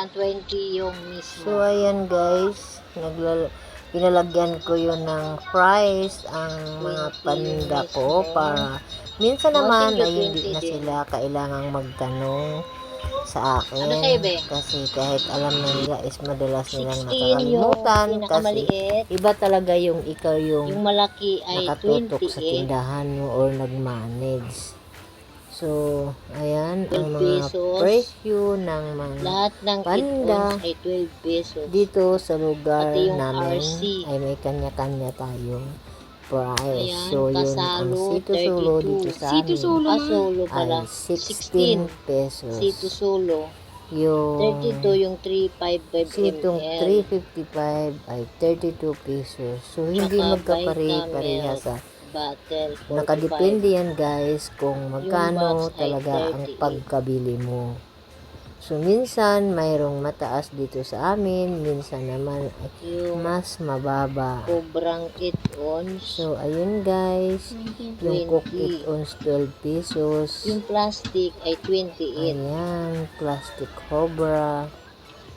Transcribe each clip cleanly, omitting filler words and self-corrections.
120 yung mismo. So, ayan guys, pinalagyan ko yun ng price ang mga panda ko para minsan naman ay hindi na sila kailangang magtanong sa akin. Ano sa'yo, be? Kasi kahit alam na nila is madalas nilang 16 nakakalimutan yung kasi pinakamaliit. iba talaga yung ikaw yung Yung malaki ay nakatutok sa 28. tindahan mo or nag-manage. So, ayan, ang 12 mga pesos. presyo ng mga Lahat ng panda 8 ounce ay 12 pesos. dito sa lugar Pati yung namin RC. ay may kanya-kanya tayong price. Ayan, So, yun ang kasalo, Sito Solo 32. dito sa Sito amin Solo. Solo ay pala. 16 pesos. Sito Solo. Yung 32 yung 355 sitong ml. 355 ay 32 pesos. So, hindi Tsaka magkapare-pareha Vitamilk sa bottle, 45. nakadepende yan guys kung magkano box ay talaga ang 38. pagkabili mo. So, minsan mayroong mataas dito sa amin, minsan naman ay Yung mas mababa. sobrang 8 ounce. So, ayun guys, yung cook 20. it ons 12 pesos. Yung plastic ay 28. Ayan, plastic cobra,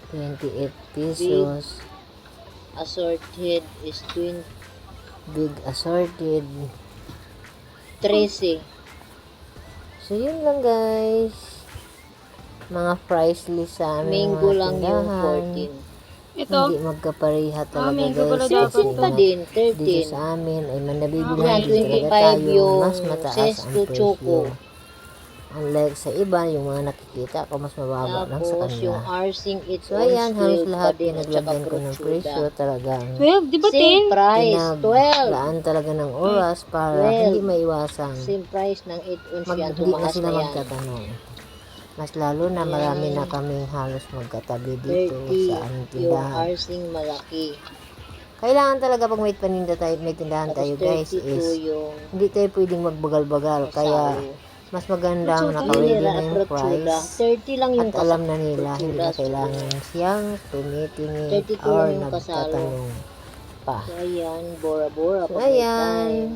28 pesos. Assorted is 20. Big assorted. 13. So, yun lang guys. Mga price list sa aming Mango mga lang yung tindahan. 14. Ito. Hindi magkapareha talaga mango guys. pala Kasi dapat. 13 pa din, dito 13. sa amin ay manabibilhan Yan, din talaga 25 tayo. yung Mas mataas ang Sesto presyo. Choco. Unlike sa iba, yung mga nakikita ko mas mababa lang sa Tapos yung kanila. Arsing 8 So ayan, halos 12 pa lahat din at saka pinaglagyan ko ng presyo Prochuda. talagang 12, di ba 10? Same price, 12. pinaglaan talaga ng oras para 12. hindi maiwasang Same price ng 8 ounce yan. hindi na Tumaas sila na yan. magtatanong. Mas lalo na marami na kaming halos magkatabi dito 30 sa aming yung tindahan. Arsing malaki. Kailangan talaga pag may paninda tayo, may tindahan Tapos tayo guys 32 is yung hindi tayo pwedeng magbagal-bagal. Kaya Kasalo. mas magandang Prochuda. naka-ready Nila na yung Prochuda. price. 30 lang yung At alam na nila, hindi na Prochuda. kailangan siyang tumitingin 32 or lang yung kasalo. nagtatanong pa. So, ayan, bora-bora So, pag may ayan. time.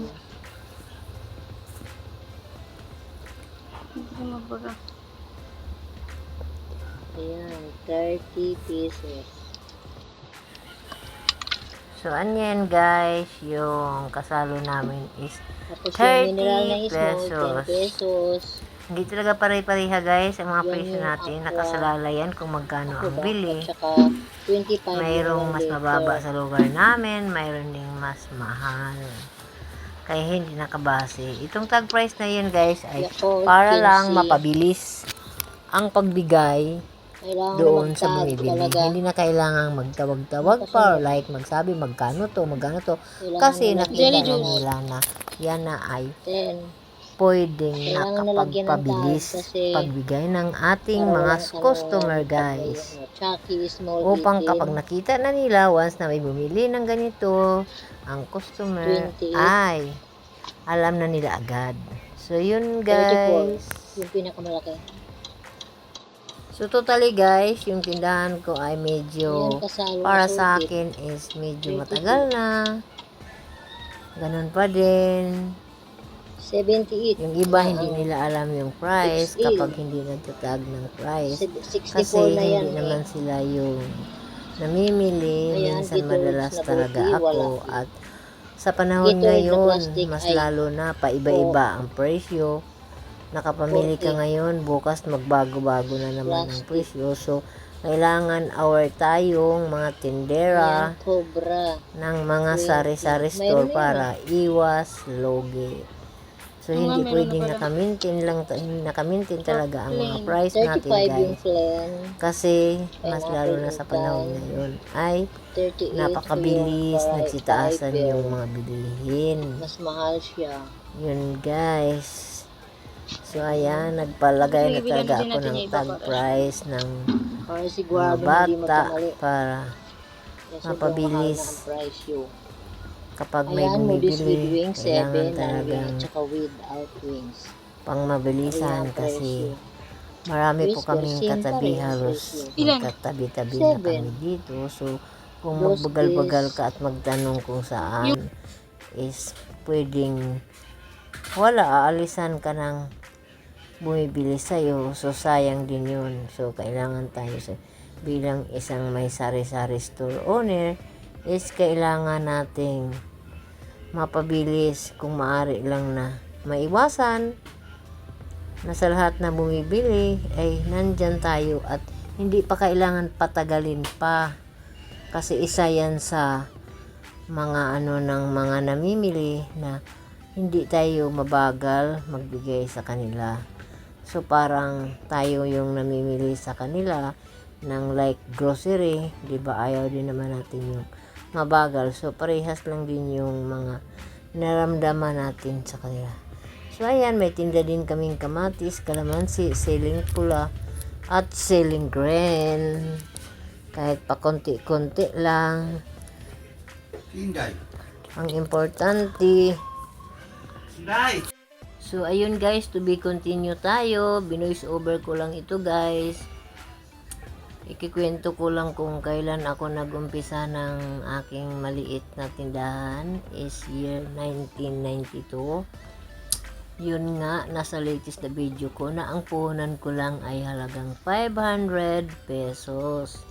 Ayan, 30 pesos. So, anyan guys, yung kasalo namin is Tapos 30 yung mineral na ismo, pesos. 10 pesos. Hindi talaga pare-pareha guys ang mga Yan presyo yung natin. aqua. Nakasalalayan kung magkano ang At bili. saka 25 Mayroong yung mas liter. mababa sa lugar namin, mayroon ding mas mahal. Kaya hindi nakabase. Itong tag price na yun guys ay Yakult, para lang 15. mapabilis ang pagbigay Kailangan doon sa mag-tag bumibili. talaga. Hindi na kailangang magtawag-tawag pa or like magsabi magkano to. Kailangan Kasi na nakita Jelly na juice. nila na yan na ay 10. pwedeng Kailangan nalagyan ng nakapagpabilis tag kasi pagbigay ng ating para mga walang customer ano, guys. Chucky, small Upang 18. kapag nakita na nila once na may bumili ng ganito, ang customer 28. ay alam na nila agad. So yun 34. guys. Yung pinakamalaki. So totally guys, yung tindahan ko ay medyo Ayan, kasalo para na sa sulit. akin is medyo 32. matagal na. Ganun pa din. 78. Yung iba hindi nila alam yung price XL. kapag hindi nagtatag ng price. 64 Kasi na yan hindi naman sila yung namimili. Ayan, Minsan dito madalas na talaga bulky, ako. wala. At sa panahon Dito, ngayon, na plastic mas ay lalo na paiba-iba ang presyo. Nakapamili ka 40. ngayon, bukas magbago-bago na naman ang Plastic. presyo. So, kailangan aware tayong mga tindera Ayan, Cobra. ng mga 20. sari-sari Mayroon store na yun, para iwas logi. So, Oo hindi nga, meron pwedeng na pala. nakamintin talaga ang mga Plain. price natin 35 yung guys. plain. Kasi, mas Pineapple lalo na sa panahon Sultan. ngayon ay 38 napakabilis, yung nagsitaasan fiber. yung mga bilihin. Mas mahal siya. Yun guys. So, ayan, nagpalagay na talaga ako ng tag price ng Para mga sigurado hindi bata magkamali. para Kasi mapabilis. mahal na ang price yun. kapag may Ayan, Moody's with bumibili, wings, 7, kailangan non-wing, talagang at saka without wings. pang mabilisan Ayan, kasi presyo. marami po Whisper, kaming same pa katabi rin ang halos presyo. Ilan? magkatabi-tabi na 7. kami dito. So, kung Dos magbagal-bagal days. ka at magtanong kung saan is pwedeng wala, aalisan ka ng bumibili sa'yo. So, sayang din yun. So, kailangan tayo sa bilang isang may sari-sari store owner is kailangan nating mapabilis kung maaari lang na maiwasan na sa lahat na bumibili ay nandyan tayo at hindi pa kailangan patagalin pa kasi isa yan sa mga ng mga namimili na hindi tayo mabagal magbigay sa kanila. So parang tayo yung namimili sa kanila ng like grocery, 'di ba? Ayaw din naman natin yung mabagal. So parehas lang din yung mga naramdaman natin sa kanila. So ayan, may tinda din kaming kamatis, kalamansi, siling pula at siling green. Kahit pa konti-konti lang. Inday. Ang importante. Inday. So, ayun guys, to be continue tayo. Binoise over ko lang ito guys. Ikikwento ko lang kung kailan ako nag-umpisa ng aking maliit na tindahan is year 1992. Yun nga, nasa latest na video ko na ang puhunan ko lang ay halagang 500 pesos.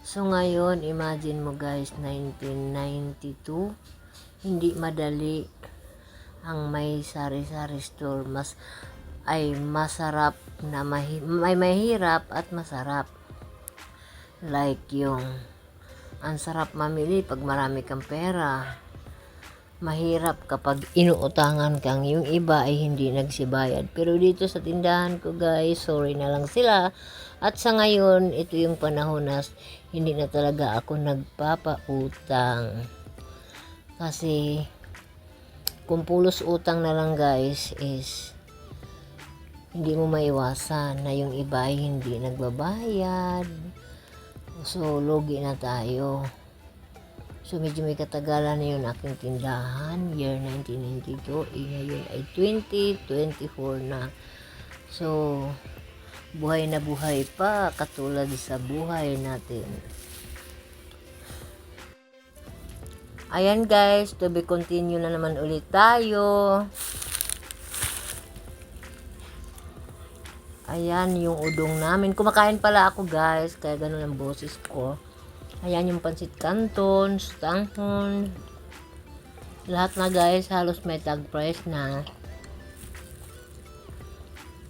So, ngayon, imagine mo guys, 1992, hindi madali ang may sari-sari store. Ay masarap na may mahirap at masarap. Like yung ang sarap mamili pag marami kang pera. Mahirap kapag inuutangan kang yung iba ay hindi nagsibayad. Pero dito sa tindahan ko guys, sorry na lang sila. At sa ngayon, ito yung panahon na hindi na talaga ako nagpapautang. Kasi kung pulos utang na lang guys is hindi mo maiwasan na yung iba ay hindi nagbabayad. So, lugi na tayo. So, medyo may katagalan na yun aking tindahan. Year 1992. Ngayon ay 2024 na. So, buhay na buhay pa katulad sa buhay natin. Ayan guys, to be continue na naman ulit tayo. Ayan yung udong namin. Kumakain pala ako guys, kaya ganun ang boses ko. Ayan yung pansit canton, stanghon. Lahat na guys, halos may tag price na.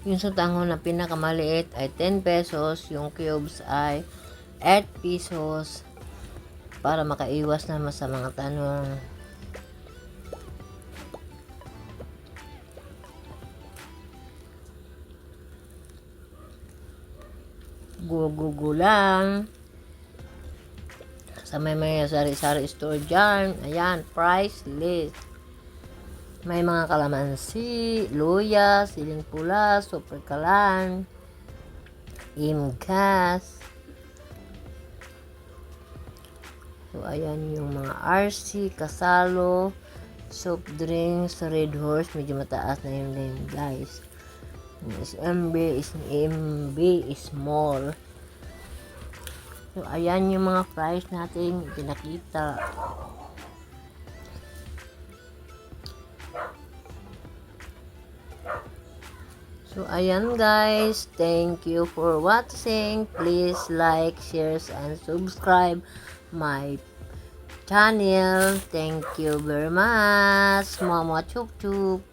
Yung stanghon na pinakamaliit ay 10 pesos. Yung cubes ay 8 pesos. Para makaiwas naman sa mga tanong. Gugugo lang. Sa may sari-sari store dyan. Ayan, price list. May mga kalamansi, luya, siling pula, super kalan, imgas. So, ayan yung mga RC, kasalo, soft drinks, Red Horse. Medyo mataas na yung name, guys. SMB is small. So, ayan yung mga price natin pinakita. So, ayan guys. Thank you for watching. Please like, share, and subscribe my channel. Thank you very much. Mama chuk chuk.